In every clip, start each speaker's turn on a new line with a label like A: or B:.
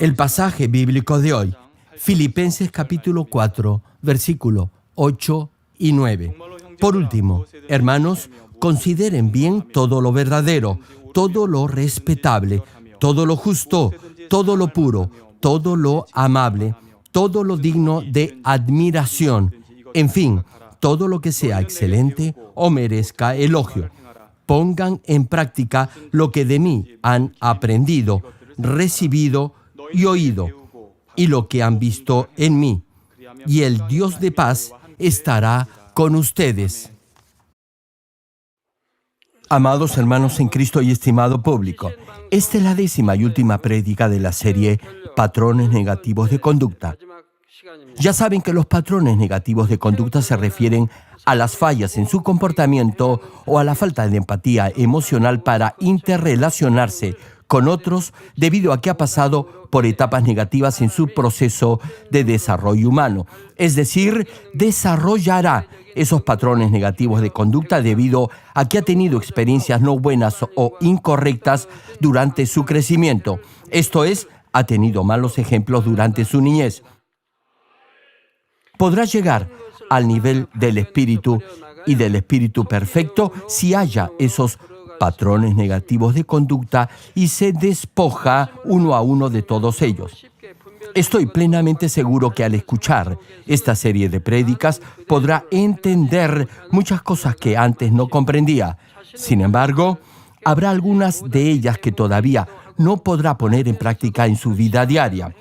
A: El pasaje bíblico de hoy, Filipenses capítulo 4, versículo 8 y 9. Por último, hermanos, consideren bien todo lo verdadero, todo lo respetable, todo lo justo, todo lo puro, todo lo amable, todo lo digno de admiración, en fin, todo lo que sea excelente o merezca elogio. Pongan en práctica lo que de mí han aprendido, recibido y oído, y lo que han visto en mí. Y el Dios de paz estará con ustedes. Amados hermanos en Cristo y estimado público, esta es la 10ª y última prédica de la serie Patrones Negativos de Conducta. Ya saben que los patrones negativos de conducta se refieren a las fallas en su comportamiento o a la falta de empatía emocional para interrelacionarse con otros debido a que ha pasado por etapas negativas en su proceso de desarrollo humano. Es decir, desarrollará esos patrones negativos de conducta debido a que ha tenido experiencias no buenas o incorrectas durante su crecimiento. Esto es, ha tenido malos ejemplos durante su niñez. Podrá llegar al nivel del espíritu y del espíritu perfecto si haya esos patrones negativos de conducta y se despoja uno a uno de todos ellos. Estoy plenamente seguro que al escuchar esta serie de prédicas podrá entender muchas cosas que antes no comprendía. Sin embargo, habrá algunas de ellas que todavía no podrá poner en práctica en su vida diaria.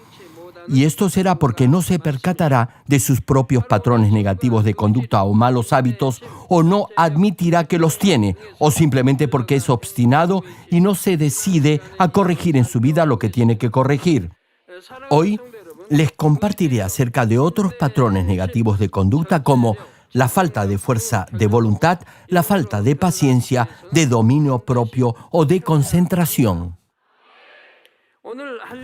A: Y esto será porque no se percatará de sus propios patrones negativos de conducta o malos hábitos, o no admitirá que los tiene, o simplemente porque es obstinado y no se decide a corregir en su vida lo que tiene que corregir. Hoy les compartiré acerca de otros patrones negativos de conducta como la falta de fuerza de voluntad, la falta de paciencia, de dominio propio o de concentración.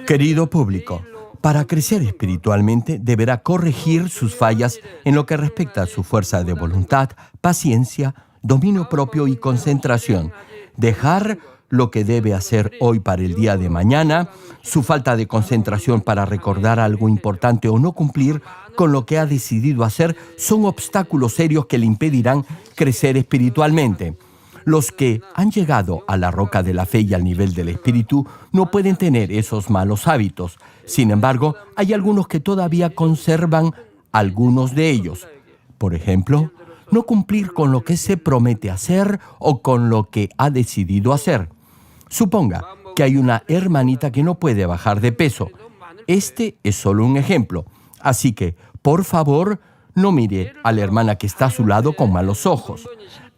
A: Querido público, para crecer espiritualmente deberá corregir sus fallas en lo que respecta a su fuerza de voluntad, paciencia, dominio propio y concentración. Dejar lo que debe hacer hoy para el día de mañana, su falta de concentración para recordar algo importante o no cumplir con lo que ha decidido hacer son obstáculos serios que le impedirán crecer espiritualmente. Los que han llegado a la roca de la fe y al nivel del espíritu no pueden tener esos malos hábitos. Sin embargo, hay algunos que todavía conservan algunos de ellos. Por ejemplo, no cumplir con lo que se promete hacer o con lo que ha decidido hacer. Suponga que hay una hermanita que no puede bajar de peso. Este es solo un ejemplo. Así que, por favor, no mire a la hermana que está a su lado con malos ojos.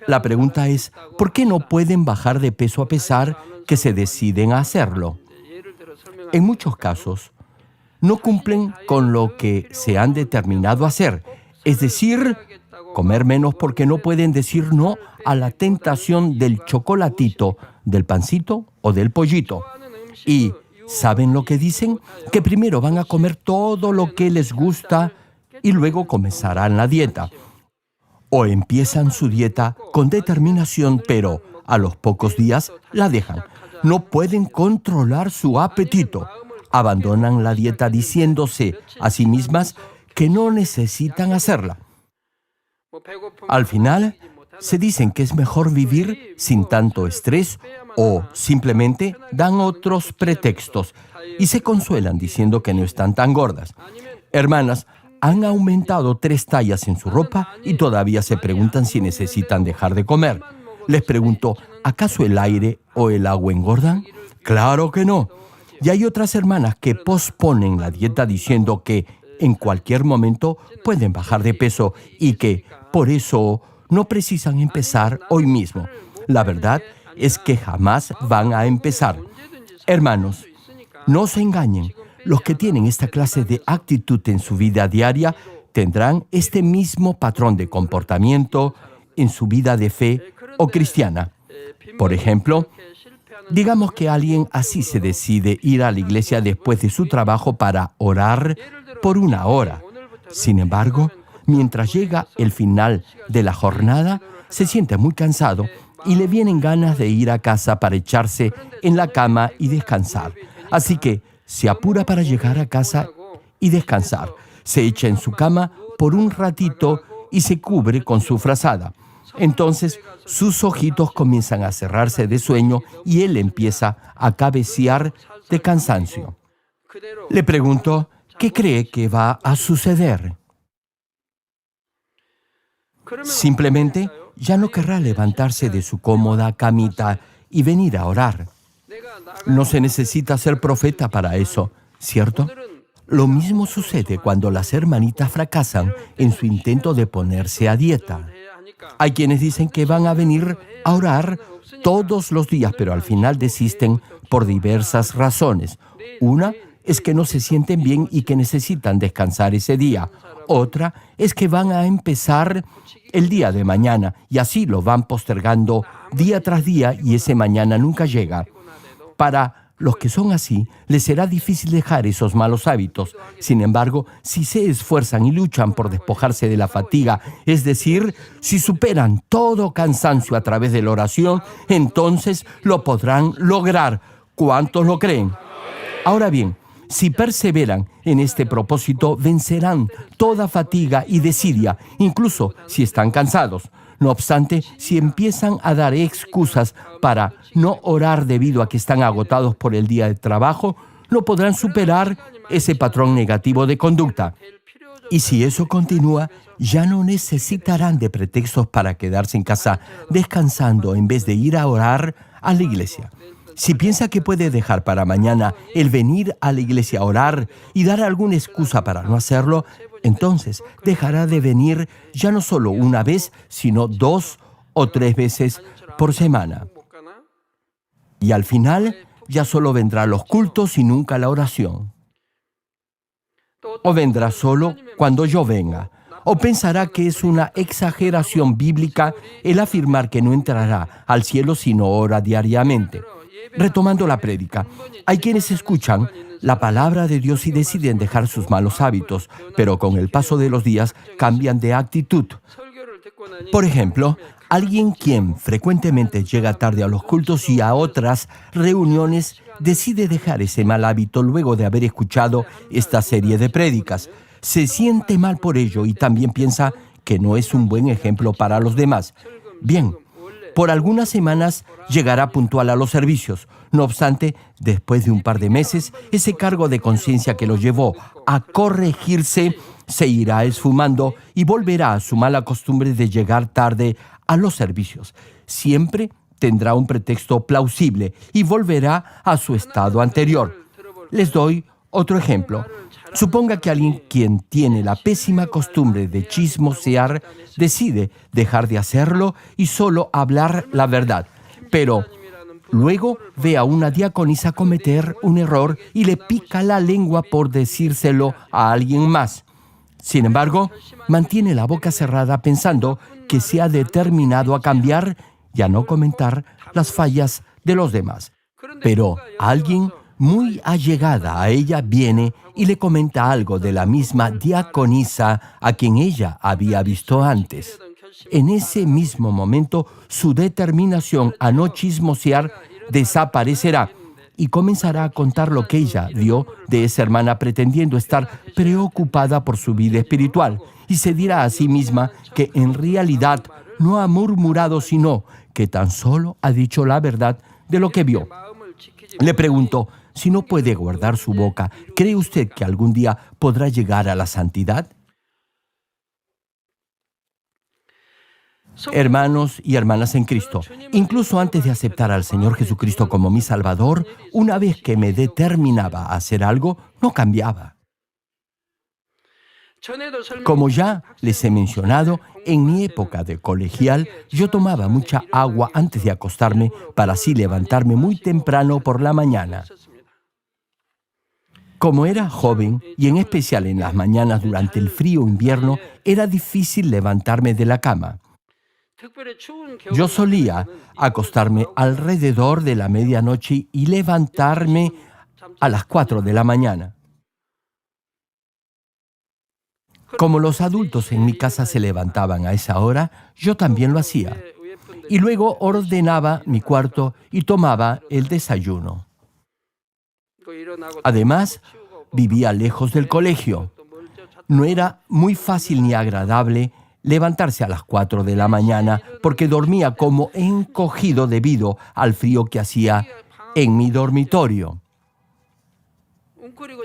A: La pregunta es, ¿por qué no pueden bajar de peso a pesar que se deciden a hacerlo? En muchos casos, no cumplen con lo que se han determinado a hacer, es decir, comer menos porque no pueden decir no a la tentación del chocolatito, del pancito o del pollito. Y, ¿saben lo que dicen? Que primero van a comer todo lo que les gusta y luego comenzarán la dieta. O empiezan su dieta con determinación, pero a los pocos días la dejan. No pueden controlar su apetito. Abandonan la dieta diciéndose a sí mismas que no necesitan hacerla. Al final, se dicen que es mejor vivir sin tanto estrés o simplemente dan otros pretextos y se consuelan diciendo que no están tan gordas. Hermanas, han aumentado 3 tallas en su ropa y todavía se preguntan si necesitan dejar de comer. Les pregunto, ¿acaso el aire o el agua engordan? ¡Claro que no! Y hay otras hermanas que posponen la dieta diciendo que en cualquier momento pueden bajar de peso y que, por eso, no precisan empezar hoy mismo. La verdad es que jamás van a empezar. Hermanos, no se engañen. Los que tienen esta clase de actitud en su vida diaria tendrán este mismo patrón de comportamiento en su vida de fe o cristiana. Por ejemplo, digamos que alguien así se decide ir a la iglesia después de su trabajo para orar por 1 hora. Sin embargo, mientras llega el final de la jornada, se siente muy cansado y le vienen ganas de ir a casa para echarse en la cama y descansar. Así que se apura para llegar a casa y descansar. Se echa en su cama por un ratito y se cubre con su frazada. Entonces, sus ojitos comienzan a cerrarse de sueño y él empieza a cabecear de cansancio. Le pregunto, ¿qué cree que va a suceder? Simplemente ya no querrá levantarse de su cómoda camita y venir a orar. No se necesita ser profeta para eso, ¿cierto? Lo mismo sucede cuando las hermanitas fracasan en su intento de ponerse a dieta. Hay quienes dicen que van a venir a orar todos los días, pero al final desisten por diversas razones. Una es que no se sienten bien y que necesitan descansar ese día. Otra es que van a empezar el día de mañana y así lo van postergando día tras día y ese mañana nunca llega. Para los que son así, les será difícil dejar esos malos hábitos. Sin embargo, si se esfuerzan y luchan por despojarse de la fatiga, es decir, si superan todo cansancio a través de la oración, entonces lo podrán lograr. ¿Cuántos lo creen? Ahora bien, si perseveran en este propósito, vencerán toda fatiga y desidia, incluso si están cansados. No obstante, si empiezan a dar excusas para no orar debido a que están agotados por el día de trabajo, no podrán superar ese patrón negativo de conducta. Y si eso continúa, ya no necesitarán de pretextos para quedarse en casa descansando en vez de ir a orar a la iglesia. Si piensa que puede dejar para mañana el venir a la iglesia a orar y dar alguna excusa para no hacerlo, entonces dejará de venir ya no solo una vez, sino 2 o 3 veces por semana. Y al final ya solo vendrá a los cultos y nunca a la oración. O vendrá solo cuando yo venga. O pensará que es una exageración bíblica el afirmar que no entrará al cielo si no ora diariamente. Retomando la prédica, hay quienes escuchan la palabra de Dios y deciden dejar sus malos hábitos, pero con el paso de los días cambian de actitud. Por ejemplo, alguien quien frecuentemente llega tarde a los cultos y a otras reuniones decide dejar ese mal hábito luego de haber escuchado esta serie de prédicas. Se siente mal por ello y también piensa que no es un buen ejemplo para los demás. Bien, por algunas semanas llegará puntual a los servicios. No obstante, después de un par de meses, ese cargo de conciencia que lo llevó a corregirse se irá esfumando y volverá a su mala costumbre de llegar tarde a los servicios. Siempre tendrá un pretexto plausible y volverá a su estado anterior. Les doy otro ejemplo. Suponga que alguien quien tiene la pésima costumbre de chismosear decide dejar de hacerlo y solo hablar la verdad. Pero luego ve a una diaconisa cometer un error y le pica la lengua por decírselo a alguien más. Sin embargo, mantiene la boca cerrada pensando que se ha determinado a cambiar y a no comentar las fallas de los demás. Pero alguien muy allegada a ella viene y le comenta algo de la misma diaconisa a quien ella había visto antes. En ese mismo momento, su determinación a no chismosear desaparecerá y comenzará a contar lo que ella vio de esa hermana pretendiendo estar preocupada por su vida espiritual y se dirá a sí misma que en realidad no ha murmurado sino que tan solo ha dicho la verdad de lo que vio. Le pregunto, si no puede guardar su boca, ¿cree usted que algún día podrá llegar a la santidad? Hermanos y hermanas en Cristo, incluso antes de aceptar al Señor Jesucristo como mi Salvador, una vez que me determinaba a hacer algo, no cambiaba. Como ya les he mencionado, en mi época de colegial, yo tomaba mucha agua antes de acostarme para así levantarme muy temprano por la mañana. Como era joven, y en especial en las mañanas durante el frío invierno, era difícil levantarme de la cama. Yo solía acostarme alrededor de la medianoche y levantarme a las 4 de la mañana. Como los adultos en mi casa se levantaban a esa hora, yo también lo hacía. Y luego ordenaba mi cuarto y tomaba el desayuno. Además, vivía lejos del colegio. No era muy fácil ni agradable levantarse a las 4 de la mañana porque dormía como encogido debido al frío que hacía en mi dormitorio.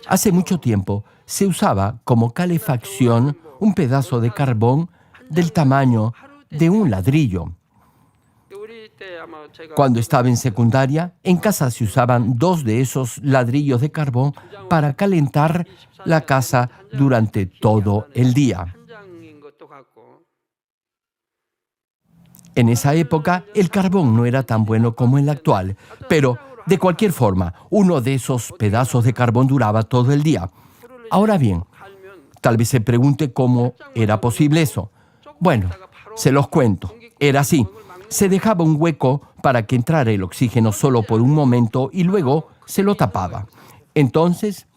A: Hace mucho tiempo se usaba como calefacción un pedazo de carbón del tamaño de un ladrillo. Cuando estaba en secundaria, en casa se usaban 2 de esos ladrillos de carbón para calentar la casa durante todo el día. En esa época, el carbón no era tan bueno como el actual, pero de cualquier forma, uno de esos pedazos de carbón duraba todo el día. Ahora bien, tal vez se pregunte cómo era posible eso. Bueno, se los cuento. Era así. Se dejaba un hueco para que entrara el oxígeno solo por un momento y luego se lo tapaba. Entonces,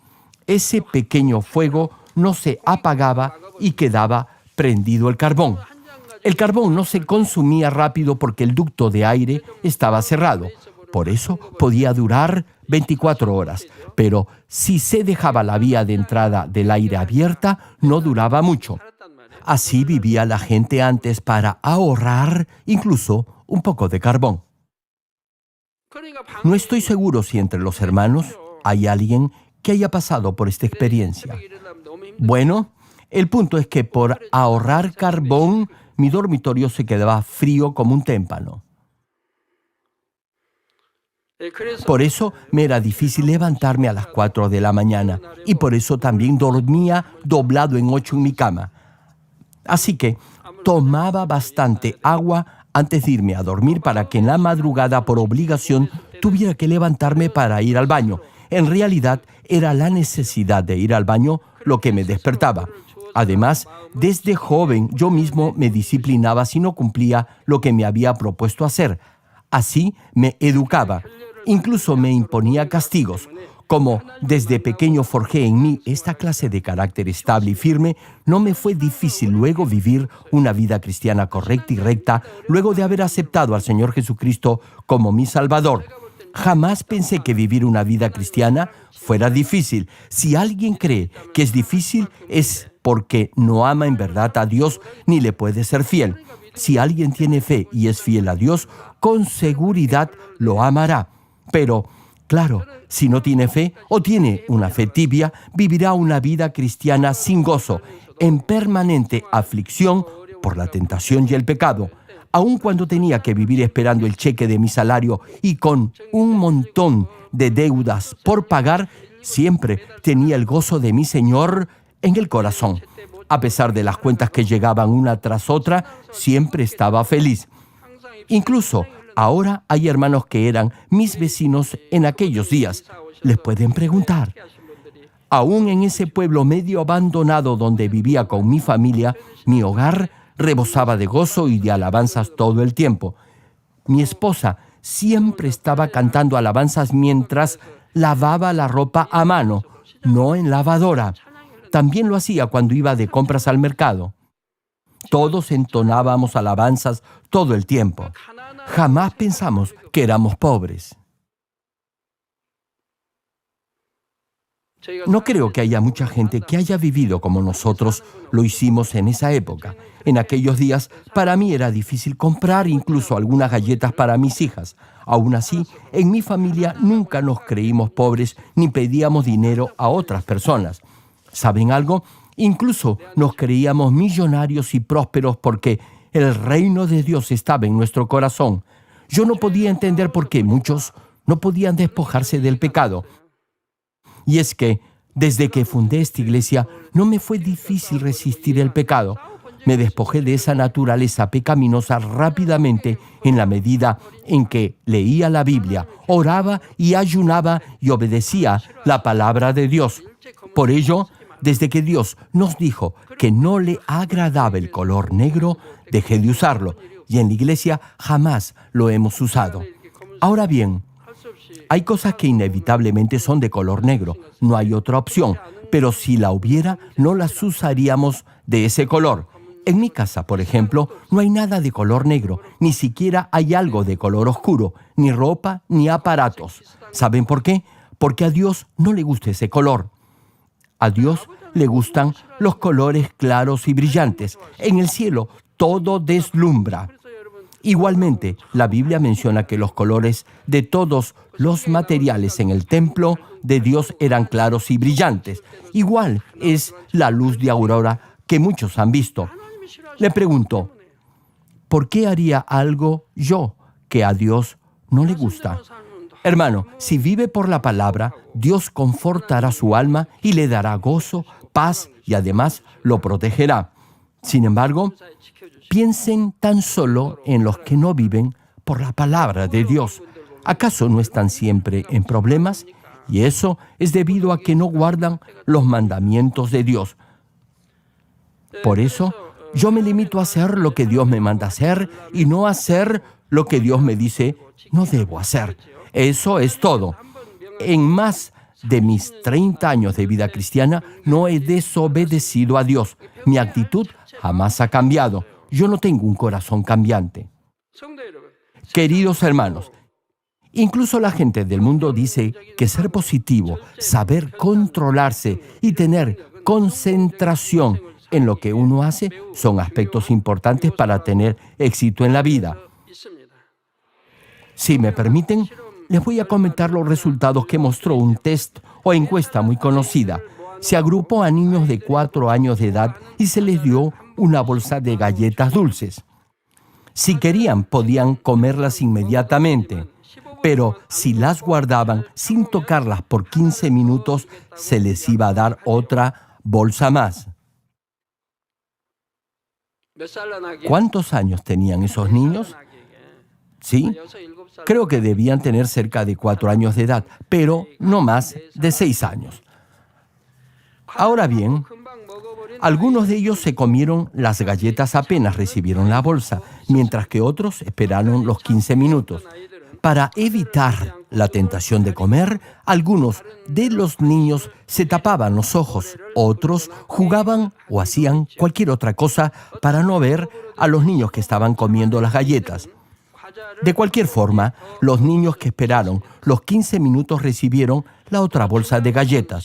A: ese pequeño fuego no se apagaba y quedaba prendido el carbón. El carbón no se consumía rápido porque el ducto de aire estaba cerrado. Por eso podía durar 24 horas. Pero si se dejaba la vía de entrada del aire abierta, no duraba mucho. Así vivía la gente antes para ahorrar incluso un poco de carbón. No estoy seguro si entre los hermanos hay alguien que haya pasado por esta experiencia. Bueno, el punto es que por ahorrar carbón, mi dormitorio se quedaba frío como un témpano. Por eso me era difícil levantarme a las 4 de la mañana y por eso también dormía doblado en 8 en mi cama. Así que tomaba bastante agua antes de irme a dormir para que en la madrugada por obligación tuviera que levantarme para ir al baño. En realidad era la necesidad de ir al baño lo que me despertaba. Además, desde joven yo mismo me disciplinaba si no cumplía lo que me había propuesto hacer. Así me educaba. Incluso me imponía castigos. Como desde pequeño forjé en mí esta clase de carácter estable y firme, no me fue difícil luego vivir una vida cristiana correcta y recta, luego de haber aceptado al Señor Jesucristo como mi Salvador. Jamás pensé que vivir una vida cristiana fuera difícil. Si alguien cree que es difícil, es porque no ama en verdad a Dios ni le puede ser fiel. Si alguien tiene fe y es fiel a Dios, con seguridad lo amará. Pero, claro, si no tiene fe o tiene una fe tibia, vivirá una vida cristiana sin gozo, en permanente aflicción por la tentación y el pecado. Aun cuando tenía que vivir esperando el cheque de mi salario y con un montón de deudas por pagar, siempre tenía el gozo de mi Señor en el corazón. A pesar de las cuentas que llegaban una tras otra, siempre estaba feliz. Incluso ahora hay hermanos que eran mis vecinos en aquellos días. Les pueden preguntar. Aún en ese pueblo medio abandonado donde vivía con mi familia, mi hogar rebosaba de gozo y de alabanzas todo el tiempo. Mi esposa siempre estaba cantando alabanzas mientras lavaba la ropa a mano, no en lavadora. También lo hacía cuando iba de compras al mercado. Todos entonábamos alabanzas todo el tiempo. Jamás pensamos que éramos pobres. No creo que haya mucha gente que haya vivido como nosotros lo hicimos en esa época. En aquellos días, para mí era difícil comprar incluso algunas galletas para mis hijas. Aún así, en mi familia nunca nos creímos pobres ni pedíamos dinero a otras personas. ¿Saben algo? Incluso nos creíamos millonarios y prósperos porque el reino de Dios estaba en nuestro corazón. Yo no podía entender por qué muchos no podían despojarse del pecado. Y es que, desde que fundé esta iglesia, no me fue difícil resistir el pecado. Me despojé de esa naturaleza pecaminosa rápidamente en la medida en que leía la Biblia, oraba y ayunaba y obedecía la palabra de Dios. Por ello, desde que Dios nos dijo que no le agradaba el color negro, dejé de usarlo y en la iglesia jamás lo hemos usado. Ahora bien, hay cosas que inevitablemente son de color negro, no hay otra opción, pero si la hubiera, no las usaríamos de ese color. En mi casa, por ejemplo, no hay nada de color negro, ni siquiera hay algo de color oscuro, ni ropa, ni aparatos. ¿Saben por qué? porque a Dios no le gusta ese color. A Dios le gustan los colores claros y brillantes. En el cielo todo deslumbra. Igualmente, la Biblia menciona que los colores de todos los materiales en el templo de Dios eran claros y brillantes. Igual es la luz de aurora que muchos han visto. Le pregunto, ¿por qué haría algo yo que a Dios no le gusta? Hermano, si vive por la palabra, Dios confortará su alma y le dará gozo, paz y además lo protegerá. Sin embargo, piensen tan solo en los que no viven por la palabra de Dios. ¿Acaso no están siempre en problemas? Y eso es debido a que no guardan los mandamientos de Dios. Por eso, yo me limito a hacer lo que Dios me manda hacer y no hacer lo que Dios me dice no debo hacer. Eso es todo. En más de mis 30 años de vida cristiana, no he desobedecido a Dios. Mi actitud jamás ha cambiado. Yo no tengo un corazón cambiante. Queridos hermanos, incluso la gente del mundo dice que ser positivo, saber controlarse y tener concentración en lo que uno hace son aspectos importantes para tener éxito en la vida. Si me permiten, les voy a comentar los resultados que mostró un test o encuesta muy conocida. Se agrupó a niños de 4 años de edad y se les dio una bolsa de galletas dulces. Si querían, podían comerlas inmediatamente, pero si las guardaban sin tocarlas por 15 minutos, se les iba a dar otra bolsa más. ¿Cuántos años tenían esos niños? Sí, creo que debían tener cerca de 4 años de edad, pero no más de 6 años. Ahora bien, algunos de ellos se comieron las galletas apenas recibieron la bolsa, mientras que otros esperaron los 15 minutos. Para evitar la tentación de comer, algunos de los niños se tapaban los ojos, otros jugaban o hacían cualquier otra cosa para no ver a los niños que estaban comiendo las galletas. De cualquier forma, los niños que esperaron los 15 minutos recibieron la otra bolsa de galletas.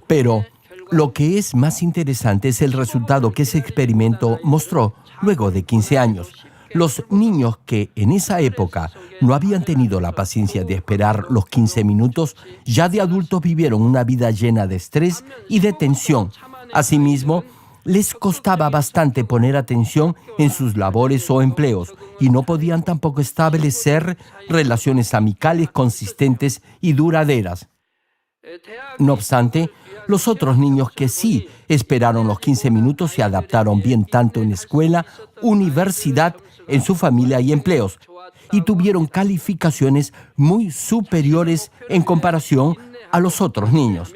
A: Pero lo que es más interesante es el resultado que ese experimento mostró luego de 15 años. Los niños que en esa época no habían tenido la paciencia de esperar los 15 minutos, ya de adultos vivieron una vida llena de estrés y de tensión. Asimismo, les costaba bastante poner atención en sus labores o empleos y no podían tampoco establecer relaciones amicales consistentes y duraderas. No obstante, los otros niños que sí esperaron los 15 minutos se adaptaron bien tanto en escuela, universidad, en su familia y empleos, y tuvieron calificaciones muy superiores en comparación a los otros niños.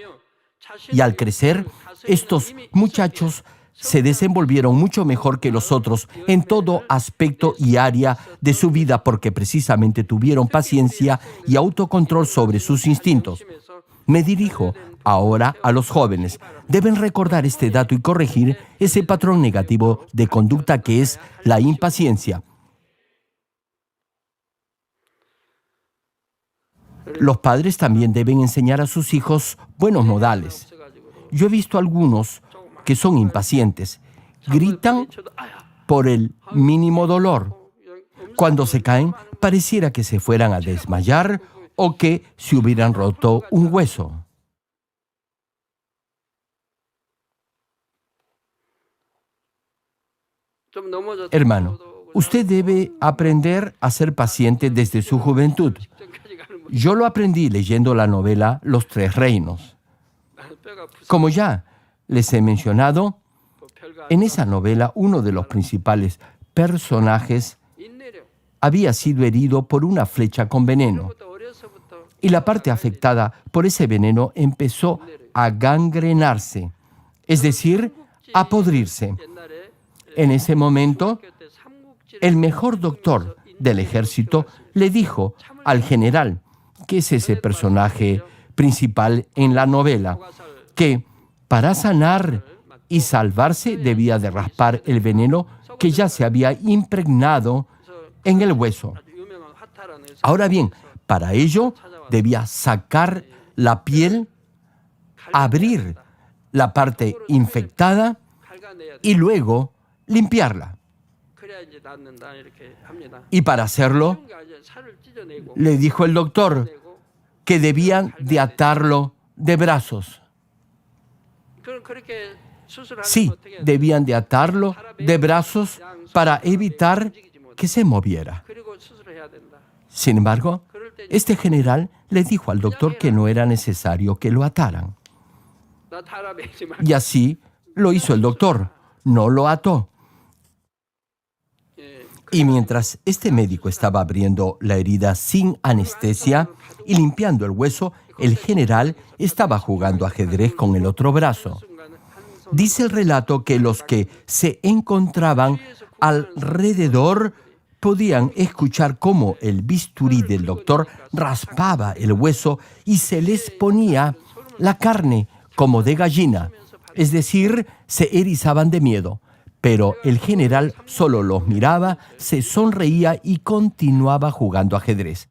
A: Y al crecer, estos muchachos se desenvolvieron mucho mejor que los otros en todo aspecto y área de su vida porque precisamente tuvieron paciencia y autocontrol sobre sus instintos. Me dirijo ahora a los jóvenes. Deben recordar este dato y corregir ese patrón negativo de conducta que es la impaciencia. Los padres también deben enseñar a sus hijos buenos modales. Yo he visto algunos que son impacientes. Gritan por el mínimo dolor. Cuando se caen, pareciera que se fueran a desmayar o que se hubieran roto un hueso. Hermano, usted debe aprender a ser paciente desde su juventud. Yo lo aprendí leyendo la novela Los Tres Reinos. Como ya les he mencionado, en esa novela uno de los principales personajes había sido herido por una flecha con veneno. Y la parte afectada por ese veneno empezó a gangrenarse, es decir, a podrirse. En ese momento, el mejor doctor del ejército le dijo al general, que es ese personaje principal en la novela, que para sanar y salvarse debía de raspar el veneno que ya se había impregnado en el hueso. Ahora bien, para ello debía sacar la piel, abrir la parte infectada y luego limpiarla. Y para hacerlo, le dijo el doctor que debían de atarlo de brazos. Sí, debían de atarlo de brazos para evitar que se moviera. Sin embargo, este general le dijo al doctor que no era necesario que lo ataran. Y así lo hizo el doctor, no lo ató. Y mientras este médico estaba abriendo la herida sin anestesia y limpiando el hueso, el general estaba jugando ajedrez con el otro brazo. Dice el relato que los que se encontraban alrededor podían escuchar cómo el bisturí del doctor raspaba el hueso y se les ponía la carne como de gallina, es decir, se erizaban de miedo. Pero el general solo los miraba, se sonreía y continuaba jugando ajedrez.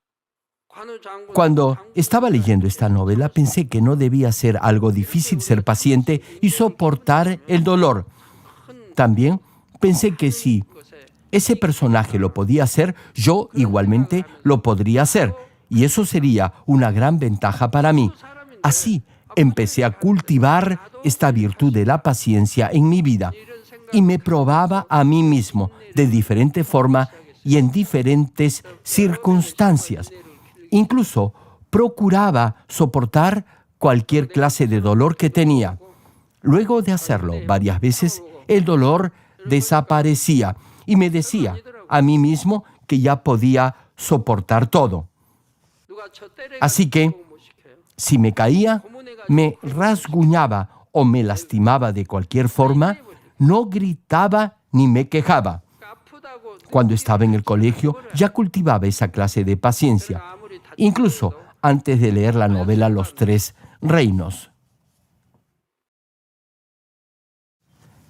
A: Cuando estaba leyendo esta novela, pensé que no debía ser algo difícil ser paciente y soportar el dolor. También pensé que si ese personaje lo podía hacer, yo igualmente lo podría hacer. Y eso sería una gran ventaja para mí. Así empecé a cultivar esta virtud de la paciencia en mi vida. Y me probaba a mí mismo de diferente forma y en diferentes circunstancias. Incluso procuraba soportar cualquier clase de dolor que tenía. Luego de hacerlo varias veces, el dolor desaparecía y me decía a mí mismo que ya podía soportar todo. Así que, si me caía, me rasguñaba o me lastimaba de cualquier forma, no gritaba ni me quejaba. Cuando estaba en el colegio, ya cultivaba esa clase de paciencia, incluso antes de leer la novela Los Tres Reinos.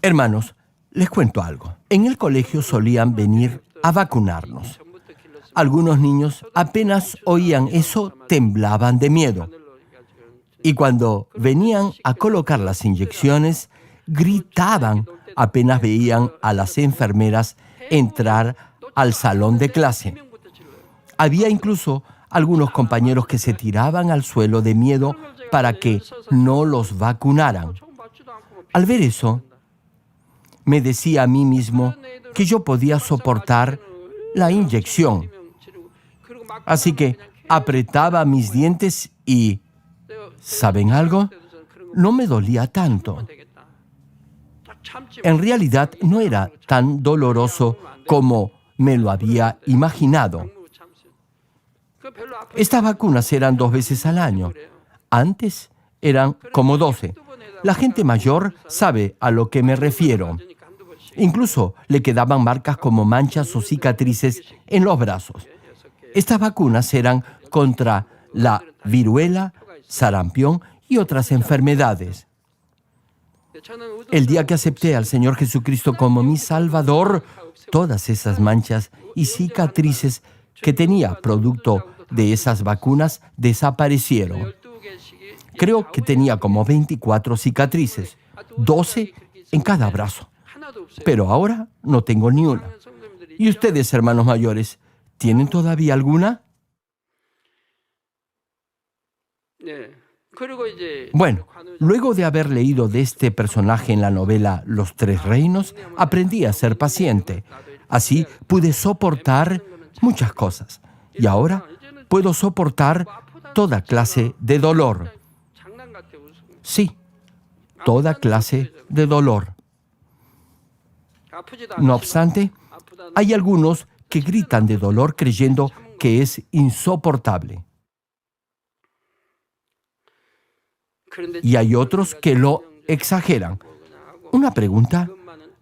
A: Hermanos, les cuento algo. En el colegio solían venir a vacunarnos. Algunos niños apenas oían eso, temblaban de miedo. Y cuando venían a colocar las inyecciones, gritaban apenas veían a las enfermeras entrar al salón de clase. Había incluso algunos compañeros que se tiraban al suelo de miedo para que no los vacunaran. Al ver eso, me decía a mí mismo que yo podía soportar la inyección. Así que apretaba mis dientes y, ¿saben algo? No me dolía tanto. En realidad no era tan doloroso como me lo había imaginado. Estas vacunas eran 2 veces al año. Antes eran como 12. La gente mayor sabe a lo que me refiero. Incluso le quedaban marcas como manchas o cicatrices en los brazos. Estas vacunas eran contra la viruela, sarampión y otras enfermedades. El día que acepté al Señor Jesucristo como mi Salvador, todas esas manchas y cicatrices que tenía producto de esas vacunas desaparecieron. Creo que tenía como 24 cicatrices, 12 en cada brazo. Pero ahora no tengo ni una. ¿Y ustedes, hermanos mayores, tienen todavía alguna? Bueno, luego de haber leído de este personaje en la novela Los Tres Reinos, aprendí a ser paciente. Así pude soportar muchas cosas. Y ahora puedo soportar toda clase de dolor. Sí, toda clase de dolor. No obstante, hay algunos que gritan de dolor creyendo que es insoportable. Y hay otros que lo exageran. Una pregunta,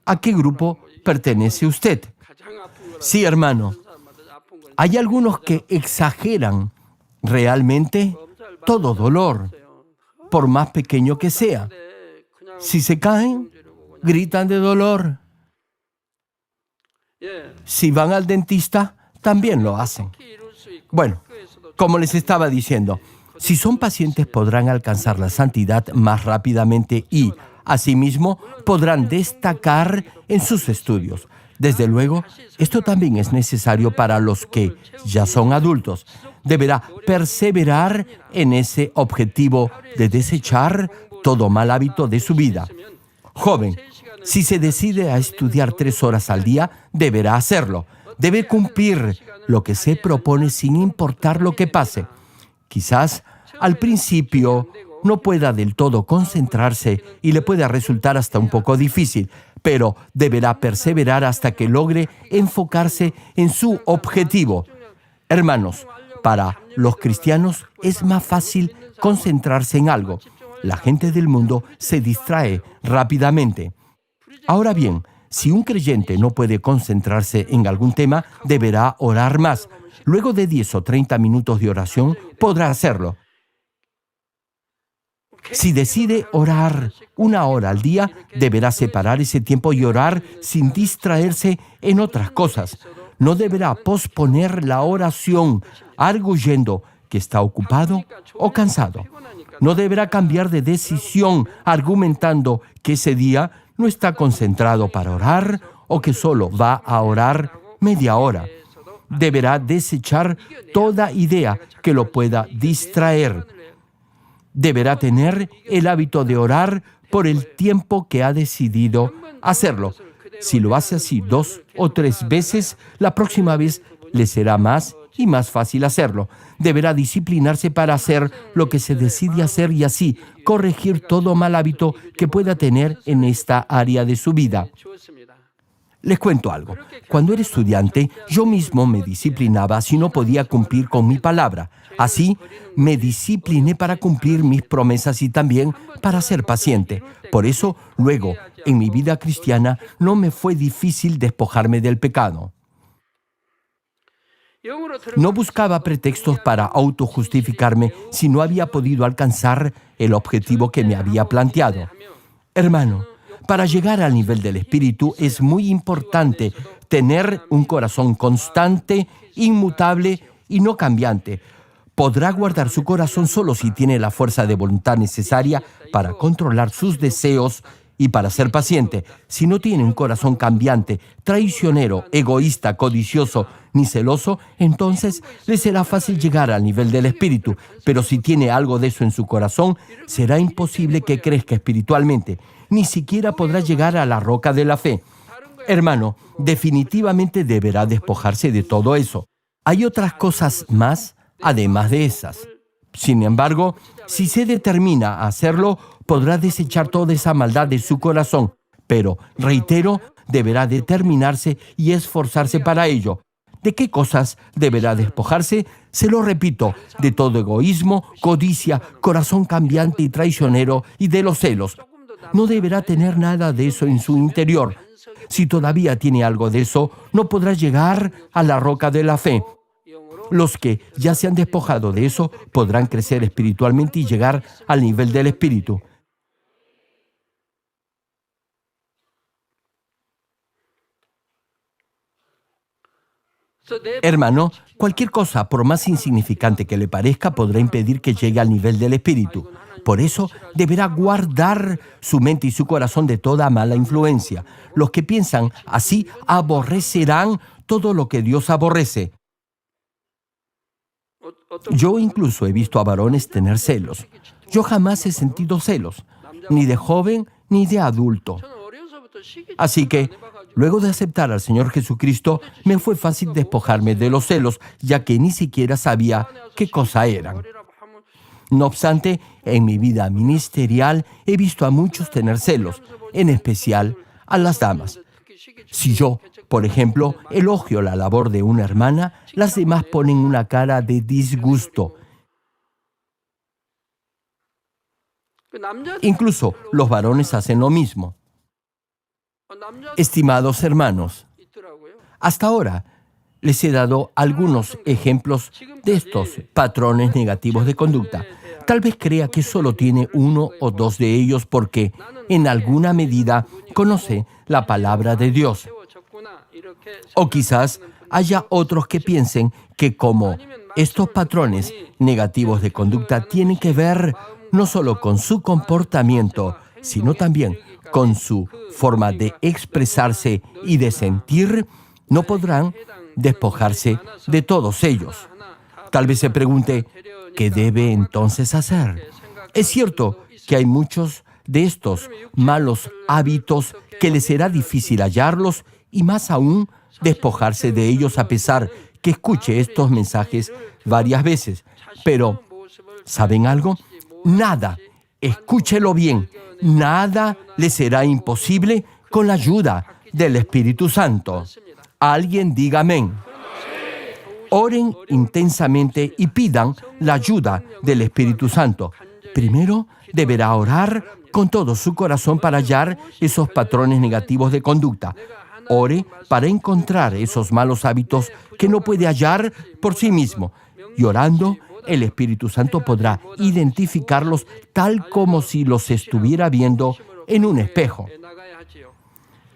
A: ¿a qué grupo pertenece usted? Sí, hermano. Hay algunos que exageran realmente todo dolor, por más pequeño que sea. Si se caen, gritan de dolor. Si van al dentista, también lo hacen. Bueno, como les estaba diciendo, Si son pacientes, podrán alcanzar la santidad más rápidamente y, asimismo, podrán destacar en sus estudios. Desde luego, esto también es necesario para los que ya son adultos. Deberá perseverar en ese objetivo de desechar todo mal hábito de su vida. Joven, si se decide a estudiar 3 horas al día, deberá hacerlo. Debe cumplir lo que se propone sin importar lo que pase. Quizás al principio no pueda del todo concentrarse y le pueda resultar hasta un poco difícil, pero deberá perseverar hasta que logre enfocarse en su objetivo. Hermanos, para los cristianos es más fácil concentrarse en algo. La gente del mundo se distrae rápidamente. Ahora bien, si un creyente no puede concentrarse en algún tema, deberá orar más. Luego de 10 o 30 minutos de oración, podrá hacerlo. Si decide orar 1 hora al día, deberá separar ese tiempo y orar sin distraerse en otras cosas. No deberá posponer la oración, arguyendo que está ocupado o cansado. No deberá cambiar de decisión, argumentando que ese día no está concentrado para orar o que solo va a orar media hora. Deberá desechar toda idea que lo pueda distraer. Deberá tener el hábito de orar por el tiempo que ha decidido hacerlo. Si lo hace así 2 o 3 veces, la próxima vez le será más y más fácil hacerlo. Deberá disciplinarse para hacer lo que se decide hacer y así corregir todo mal hábito que pueda tener en esta área de su vida. Les cuento algo. Cuando era estudiante, yo mismo me disciplinaba si no podía cumplir con mi palabra. Así, me discipliné para cumplir mis promesas y también para ser paciente. Por eso, luego, en mi vida cristiana, no me fue difícil despojarme del pecado. No buscaba pretextos para autojustificarme si no había podido alcanzar el objetivo que me había planteado. Hermano, para llegar al nivel del Espíritu es muy importante tener un corazón constante, inmutable y no cambiante. Podrá guardar su corazón solo si tiene la fuerza de voluntad necesaria para controlar sus deseos y para ser paciente. Si no tiene un corazón cambiante, traicionero, egoísta, codicioso ni celoso, entonces le será fácil llegar al nivel del Espíritu. Pero si tiene algo de eso en su corazón, será imposible que crezca espiritualmente. Ni siquiera podrá llegar a la roca de la fe. Hermano, definitivamente deberá despojarse de todo eso. Hay otras cosas más además de esas. Sin embargo, si se determina a hacerlo, podrá desechar toda esa maldad de su corazón. Pero, reitero, deberá determinarse y esforzarse para ello. ¿De qué cosas deberá despojarse? Se lo repito, de todo egoísmo, codicia, corazón cambiante y traicionero y de los celos. No deberá tener nada de eso en su interior. Si todavía tiene algo de eso, no podrá llegar a la roca de la fe. Los que ya se han despojado de eso podrán crecer espiritualmente y llegar al nivel del Espíritu. Hermano, cualquier cosa, por más insignificante que le parezca, podrá impedir que llegue al nivel del Espíritu. Por eso, deberá guardar su mente y su corazón de toda mala influencia. Los que piensan así aborrecerán todo lo que Dios aborrece. Yo incluso he visto a varones tener celos. Yo jamás he sentido celos, ni de joven ni de adulto. Así que, luego de aceptar al Señor Jesucristo, me fue fácil despojarme de los celos, ya que ni siquiera sabía qué cosa eran. No obstante, en mi vida ministerial he visto a muchos tener celos, en especial a las damas. Si yo, por ejemplo, elogio la labor de una hermana, las demás ponen una cara de disgusto. Incluso los varones hacen lo mismo. Estimados hermanos, hasta ahora les he dado algunos ejemplos de estos patrones negativos de conducta. Tal vez crea que solo tiene 1 o 2 de ellos porque, en alguna medida, conoce la palabra de Dios. O quizás haya otros que piensen que como Estos patrones negativos de conducta tienen que ver no solo con su comportamiento, sino también con su forma de expresarse y de sentir. No podrán despojarse de todos ellos. Tal vez se pregunte, ¿qué debe entonces hacer? Es cierto que hay muchos de estos malos hábitos que les será difícil hallarlos y más aún despojarse de ellos a pesar que escuche estos mensajes varias veces. Pero, ¿saben algo? Nada, escúchelo bien, nada le será imposible con la ayuda del Espíritu Santo. Alguien diga amén. Oren intensamente y pidan la ayuda del Espíritu Santo. Primero, deberá orar con todo su corazón para hallar esos patrones negativos de conducta. Ore para encontrar esos malos hábitos que no puede hallar por sí mismo. Y orando, el Espíritu Santo podrá identificarlos tal como si los estuviera viendo en un espejo.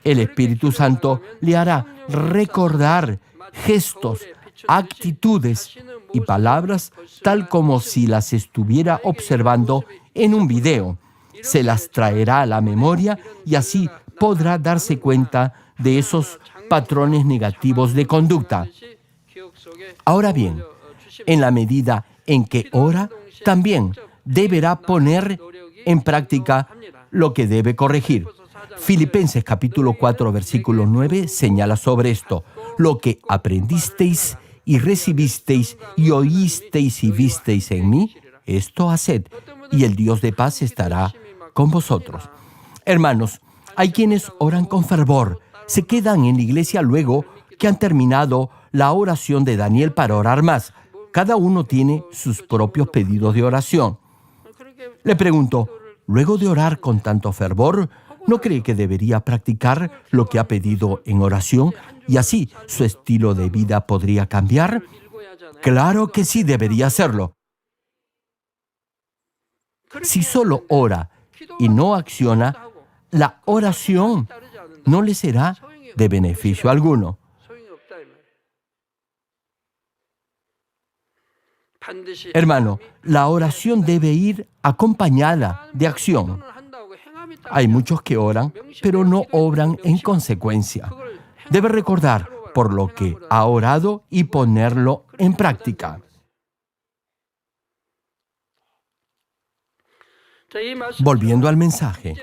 A: El Espíritu Santo le hará recordar gestos, actitudes y palabras tal como si las estuviera observando en un video. Se las traerá a la memoria y así podrá darse cuenta de esos patrones negativos de conducta. Ahora bien, en la medida en que ora, también deberá poner en práctica lo que debe corregir. Filipenses capítulo 4, versículo 9 señala sobre esto. Lo que aprendisteis y recibisteis y oísteis y visteis en mí, esto haced, y el Dios de paz estará con vosotros. Hermanos, hay quienes oran con fervor, se quedan en la iglesia luego que han terminado la oración de Daniel para orar más. Cada uno tiene sus propios pedidos de oración. Le pregunto, luego de orar con tanto fervor, ¿no cree que debería practicar lo que ha pedido en oración y así su estilo de vida podría cambiar? Claro que sí, debería hacerlo. Si solo ora y no acciona, la oración no le será de beneficio alguno. Hermano, la oración debe ir acompañada de acción. Hay muchos que oran, pero no obran en consecuencia. Debe recordar por lo que ha orado y ponerlo en práctica. Volviendo al mensaje,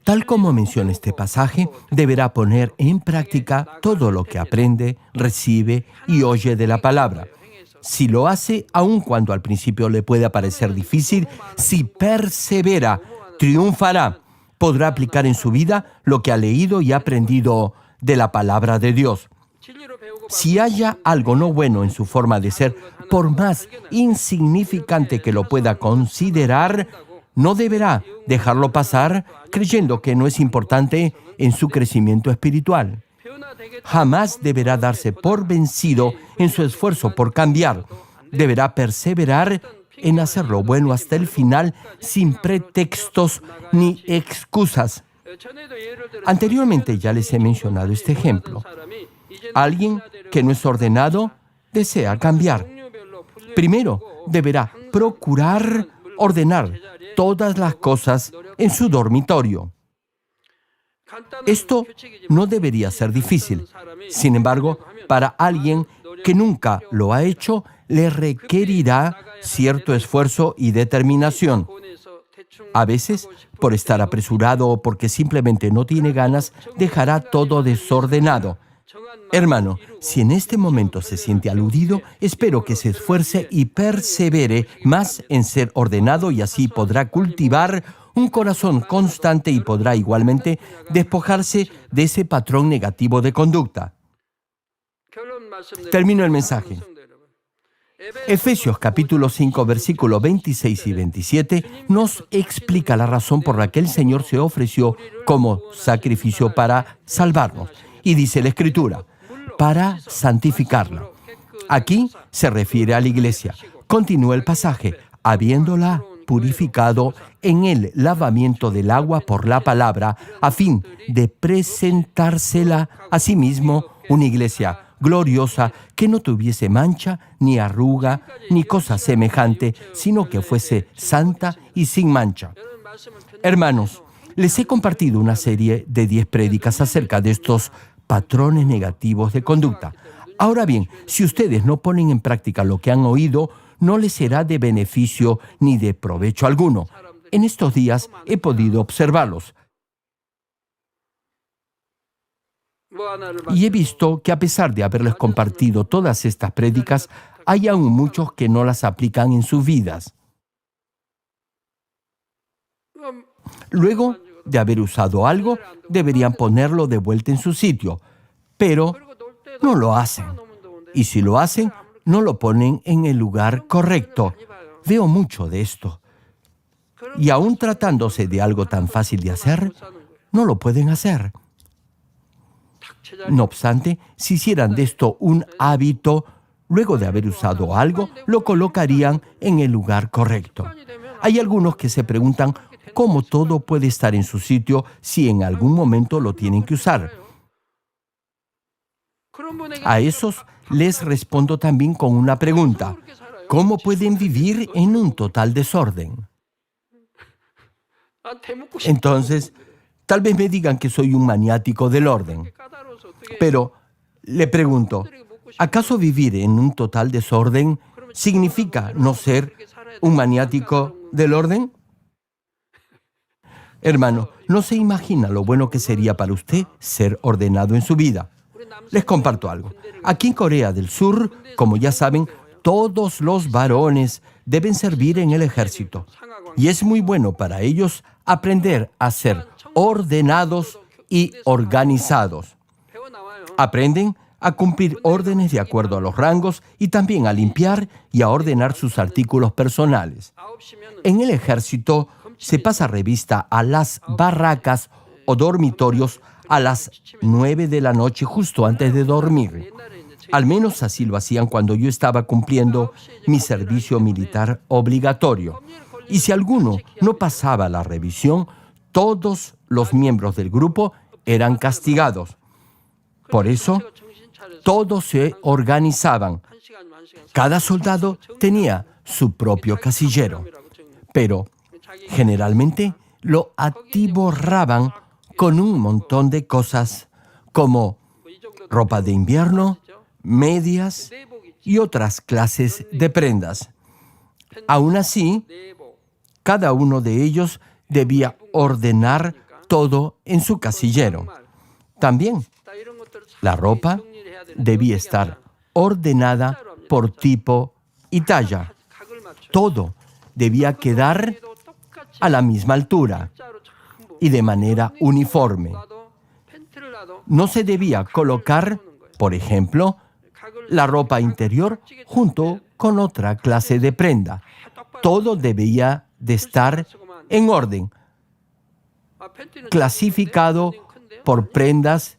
A: tal como menciona este pasaje, deberá poner en práctica todo lo que aprende, recibe y oye de la palabra. Si lo hace, aun cuando al principio le pueda parecer difícil, si persevera, triunfará. Podrá aplicar en su vida lo que ha leído y aprendido de la palabra de Dios. Si haya algo no bueno en su forma de ser, por más insignificante que lo pueda considerar, no deberá dejarlo pasar creyendo que no es importante en su crecimiento espiritual. Jamás deberá darse por vencido en su esfuerzo por cambiar. Deberá perseverar en hacer lo bueno hasta el final sin pretextos ni excusas. Anteriormente ya les he mencionado este ejemplo. Alguien que no es ordenado desea cambiar. Primero, deberá procurar ordenar todas las cosas en su dormitorio. Esto no debería ser difícil. Sin embargo, para alguien que nunca lo ha hecho, le requerirá cierto esfuerzo y determinación. A veces, por estar apresurado o porque simplemente no tiene ganas, dejará todo desordenado. Hermano, si en este momento se siente aludido, espero que se esfuerce y persevere más en ser ordenado y así podrá cultivar un corazón constante y podrá igualmente despojarse de ese patrón negativo de conducta. Termino el mensaje. Efesios capítulo 5, versículos 26 y 27 nos explica la razón por la que el Señor se ofreció como sacrificio para salvarnos. Y dice la Escritura, para santificarla. Aquí se refiere a la iglesia. Continúa el pasaje, habiéndola purificado en el lavamiento del agua por la palabra, a fin de presentársela a sí mismo una iglesia gloriosa, que no tuviese mancha, ni arruga, ni cosa semejante, sino que fuese santa y sin mancha. Hermanos, les he compartido una serie de 10 prédicas acerca de estos patrones negativos de conducta. Ahora bien, si ustedes no ponen en práctica lo que han oído, no les será de beneficio ni de provecho alguno. En estos días he podido observarlos. Y he visto que a pesar de haberles compartido todas estas prédicas, hay aún muchos que no las aplican en sus vidas. Luego de haber usado algo, deberían ponerlo de vuelta en su sitio, pero no lo hacen. Y si lo hacen, no lo ponen en el lugar correcto. Veo mucho de esto. Y aún tratándose de algo tan fácil de hacer, no lo pueden hacer. No obstante, si hicieran de esto un hábito, luego de haber usado algo, lo colocarían en el lugar correcto. Hay algunos que se preguntan cómo todo puede estar en su sitio si en algún momento lo tienen que usar. A esos les respondo también con una pregunta. ¿Cómo pueden vivir en un total desorden? Entonces, tal vez me digan que soy un maniático del orden. Pero le pregunto, ¿acaso vivir en un total desorden significa no ser un maniático del orden? Hermano, no se imagina lo bueno que sería para usted ser ordenado en su vida. Les comparto algo. Aquí en Corea del Sur, como ya saben, todos los varones deben servir en el ejército. Y es muy bueno para ellos aprender a ser ordenados y organizados. Aprenden a cumplir órdenes de acuerdo a los rangos y también a limpiar y a ordenar sus artículos personales. En el ejército se pasa revista a las barracas o dormitorios a las 9 de la noche justo antes de dormir. Al menos así lo hacían cuando yo estaba cumpliendo mi servicio militar obligatorio. Y si alguno no pasaba la revisión, todos los miembros del grupo eran castigados. Por eso, todos se organizaban. Cada soldado tenía su propio casillero, pero generalmente lo atiborraban con un montón de cosas como ropa de invierno, medias y otras clases de prendas. Aún así, cada uno de ellos debía ordenar todo en su casillero. También, la ropa debía estar ordenada por tipo y talla. Todo debía quedar a la misma altura y de manera uniforme. No se debía colocar, por ejemplo, la ropa interior junto con otra clase de prenda. Todo debía de estar en orden, clasificado por prendas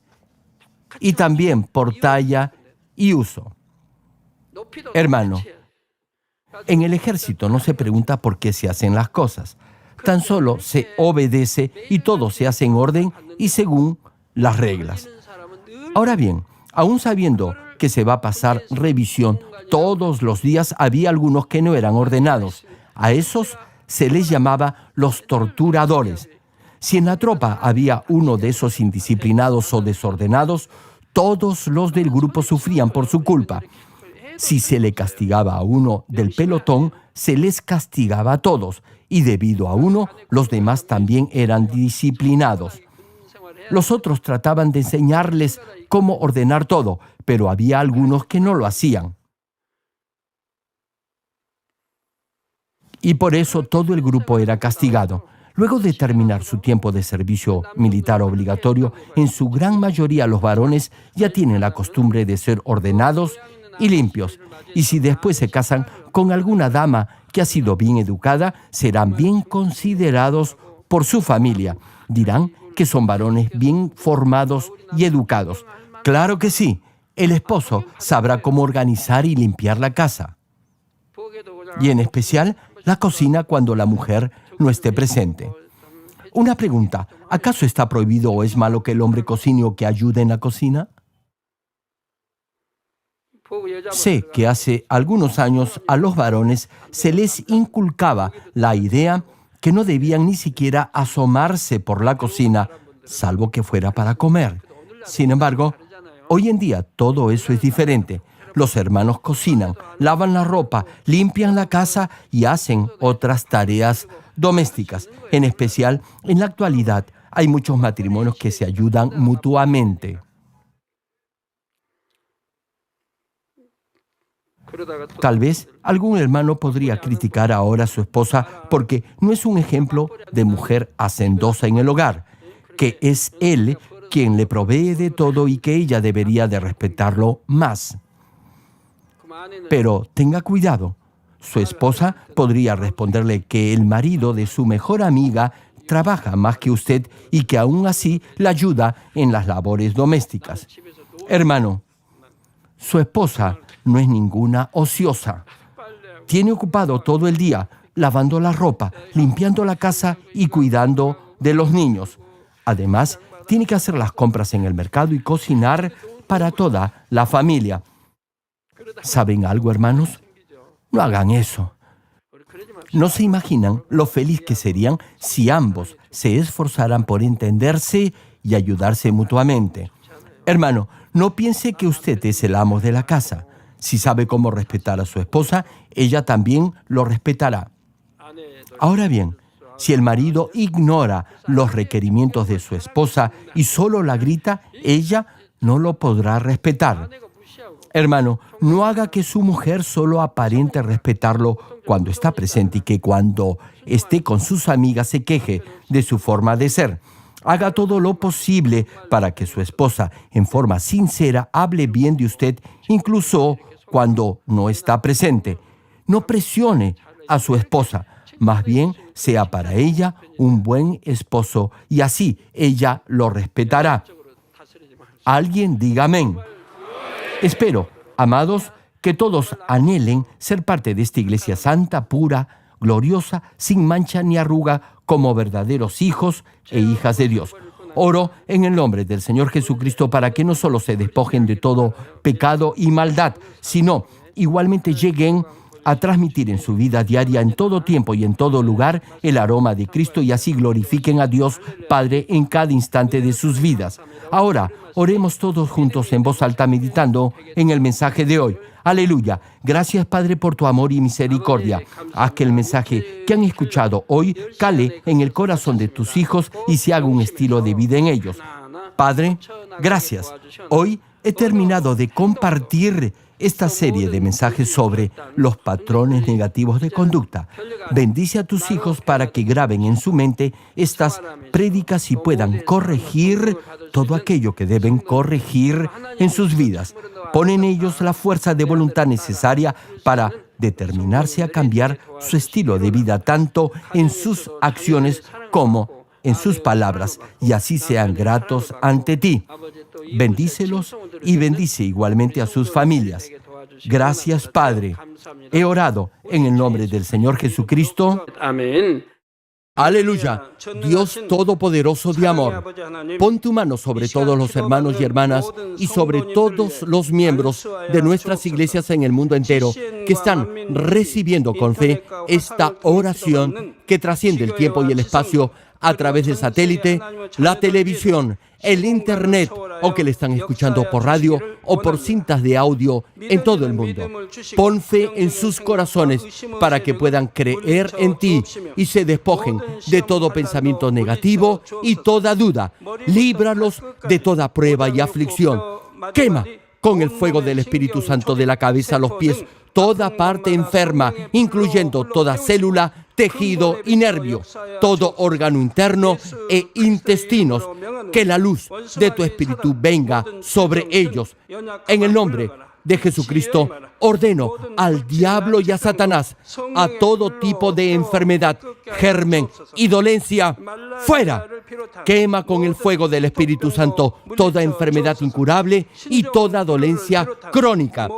A: y también por talla y uso. Hermano, en el ejército no se pregunta por qué se hacen las cosas. Tan solo se obedece y todo se hace en orden y según las reglas. Ahora bien, aún sabiendo que se va a pasar revisión todos los días, había algunos que no eran ordenados. A esos se les llamaba los torturadores. Si en la tropa había uno de esos indisciplinados o desordenados, todos los del grupo sufrían por su culpa. Si se le castigaba a uno del pelotón, se les castigaba a todos, y debido a uno, los demás también eran disciplinados. Los otros trataban de enseñarles cómo ordenar todo, pero había algunos que no lo hacían. Y por eso todo el grupo era castigado. Luego de terminar su tiempo de servicio militar obligatorio, en su gran mayoría los varones ya tienen la costumbre de ser ordenados y limpios. Y si después se casan con alguna dama que ha sido bien educada, serán bien considerados por su familia. Dirán que son varones bien formados y educados. Claro que sí, el esposo sabrá cómo organizar y limpiar la casa. Y en especial la cocina cuando la mujer no esté presente. Una pregunta, ¿acaso está prohibido o es malo que el hombre cocine o que ayude en la cocina? Sé que hace algunos años a los varones se les inculcaba la idea que no debían ni siquiera asomarse por la cocina, salvo que fuera para comer. Sin embargo, hoy en día todo eso es diferente. Los hermanos cocinan, lavan la ropa, limpian la casa y hacen otras tareas domésticas. En especial, en la actualidad, hay muchos matrimonios que se ayudan mutuamente. Tal vez algún hermano podría criticar ahora a su esposa porque no es un ejemplo de mujer hacendosa en el hogar, que es él quien le provee de todo y que ella debería de respetarlo más. Pero tenga cuidado. Su esposa podría responderle que el marido de su mejor amiga trabaja más que usted y que aún así la ayuda en las labores domésticas. Hermano, su esposa no es ninguna ociosa. Tiene ocupado todo el día lavando la ropa, limpiando la casa y cuidando de los niños. Además, tiene que hacer las compras en el mercado y cocinar para toda la familia. ¿Saben algo, hermanos? No hagan eso. No se imaginan lo feliz que serían si ambos se esforzaran por entenderse y ayudarse mutuamente. Hermano, no piense que usted es el amo de la casa. Si sabe cómo respetar a su esposa, ella también lo respetará. Ahora bien, si el marido ignora los requerimientos de su esposa y solo la grita, ella no lo podrá respetar. Hermano, no haga que su mujer solo aparente respetarlo cuando está presente y que cuando esté con sus amigas se queje de su forma de ser. Haga todo lo posible para que su esposa, en forma sincera, hable bien de usted, incluso cuando no está presente. No presione a su esposa, más bien sea para ella un buen esposo y así ella lo respetará. Alguien diga amén. Espero, amados, que todos anhelen ser parte de esta iglesia santa, pura, gloriosa, sin mancha ni arruga, como verdaderos hijos e hijas de Dios. Oro en el nombre del Señor Jesucristo para que no solo se despojen de todo pecado y maldad, sino igualmente lleguen a transmitir en su vida diaria, en todo tiempo y en todo lugar, el aroma de Cristo y así glorifiquen a Dios Padre en cada instante de sus vidas. Ahora, oremos todos juntos en voz alta meditando en el mensaje de hoy. Aleluya. Gracias, Padre, por tu amor y misericordia. Haz que el mensaje que han escuchado hoy cale en el corazón de tus hijos y se haga un estilo de vida en ellos. Padre, gracias. Hoy he terminado de compartir esta serie de mensajes sobre los patrones negativos de conducta. Bendice a tus hijos para que graben en su mente estas prédicas y puedan corregir todo aquello que deben corregir en sus vidas. Pon en ellos la fuerza de voluntad necesaria para determinarse a cambiar su estilo de vida, tanto en sus acciones como en sus palabras, y así sean gratos ante ti. Bendícelos y bendice igualmente a sus familias. Gracias, Padre. He orado en el nombre del Señor Jesucristo.
B: Amén.
A: Aleluya. Dios Todopoderoso de amor, pon tu mano sobre todos los hermanos y hermanas y sobre todos los miembros de nuestras iglesias en el mundo entero que están recibiendo con fe esta oración que trasciende el tiempo y el espacio a través del satélite, la televisión, el internet o que le están escuchando por radio o por cintas de audio en todo el mundo. Pon fe en sus corazones para que puedan creer en ti y se despojen de todo pensamiento negativo y toda duda. Líbralos de toda prueba y aflicción. Quema con el fuego del Espíritu Santo de la cabeza a los pies toda parte enferma, incluyendo toda célula, tejido y nervio, todo órgano interno e intestinos. Que la luz de tu Espíritu venga sobre ellos. En el nombre de Jesucristo, ordeno al diablo y a Satanás, a todo tipo de enfermedad, germen y dolencia, fuera. Quema con el fuego del Espíritu Santo toda enfermedad incurable y toda dolencia crónica.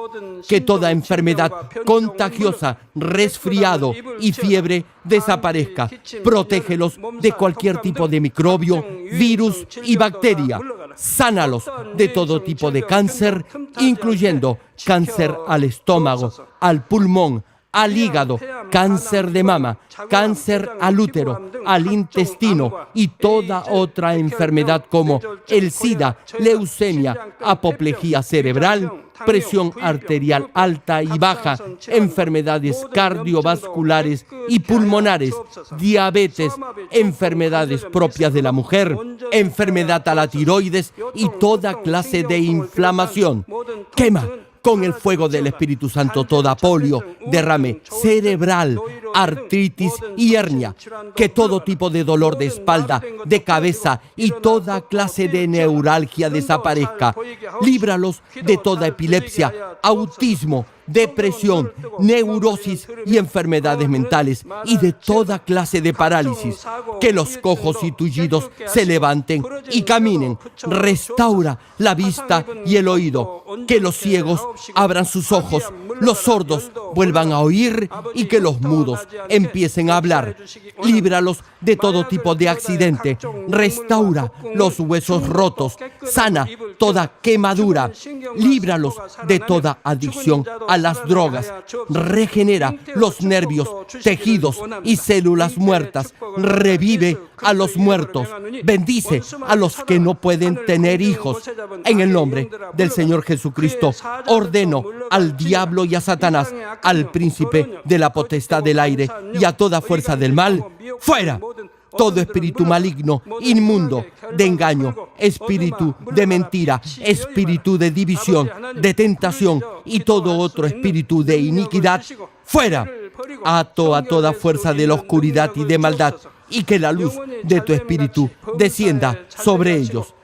A: Que toda enfermedad contagiosa, resfriado y fiebre desaparezca. Protégelos de cualquier tipo de microbio, virus y bacteria. sánalos de todo tipo de cáncer, incluyendo cáncer al estómago, al pulmón, al hígado, cáncer de mama, cáncer al útero, al intestino y toda otra enfermedad como el SIDA, leucemia, apoplejía cerebral, presión arterial alta y baja, enfermedades cardiovasculares y pulmonares, diabetes, enfermedades propias de la mujer, enfermedad a la tiroides y toda clase de inflamación. Quema con el fuego del Espíritu Santo toda polio, derrame cerebral, artritis y hernia, que todo tipo de dolor de espalda, de cabeza y toda clase de neuralgia desaparezca. Líbralos de toda epilepsia, autismo, depresión, neurosis y enfermedades mentales y de toda clase de parálisis. Que los cojos y tullidos se levanten y caminen. Restaura la vista y el oído. Que los ciegos abran sus ojos, los sordos vuelvan a oír y que los mudos empiecen a hablar. Líbralos de todo tipo de accidente. Restaura los huesos rotos. Sana toda quemadura. Líbralos de toda adicción a las drogas. Regenera los nervios, tejidos y células muertas. Revive a los muertos. Bendice a los que no pueden tener hijos. En el nombre del Señor Jesucristo, ordeno al diablo y a Satanás, al príncipe de la potestad del aire y a toda fuerza del mal, ¡fuera! Todo espíritu maligno, inmundo, de engaño, espíritu de mentira, espíritu de división, de tentación y todo otro espíritu de iniquidad, ¡fuera! Ato a toda fuerza de la oscuridad y de maldad, y que la luz de tu espíritu descienda sobre ellos.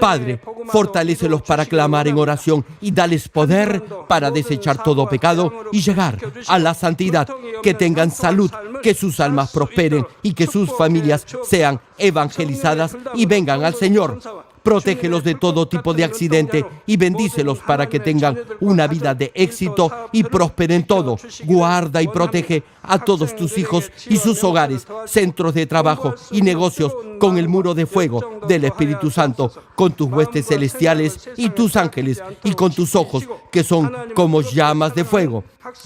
A: Padre, fortalécelos para clamar en oración y dales poder para desechar todo pecado y llegar a la santidad. Que tengan salud, que sus almas prosperen y que sus familias sean evangelizadas y vengan al Señor. Protégelos de todo tipo de accidente y bendícelos para que tengan una vida de éxito y prosperen todo. Guarda y protege a todos tus hijos y sus hogares, centros de trabajo y negocios con el muro de fuego del Espíritu Santo, con tus huestes celestiales y tus ángeles y con tus ojos que son como llamas de fuego.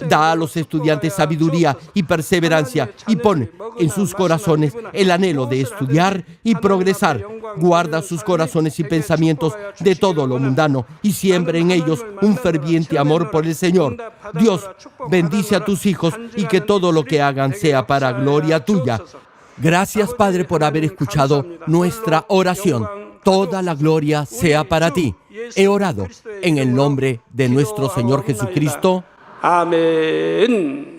A: Da a los estudiantes sabiduría y perseverancia y pone en sus corazones el anhelo de estudiar y progresar. Guarda sus corazones y pensamientos de todo lo mundano y siembra en ellos un ferviente amor por el Señor. Dios, bendice a tus hijos y que todo lo que hagan sea para gloria tuya. Gracias, Padre, por haber escuchado nuestra oración. Toda la gloria sea para ti. He orado en el nombre de nuestro Señor Jesucristo.
B: 아멘.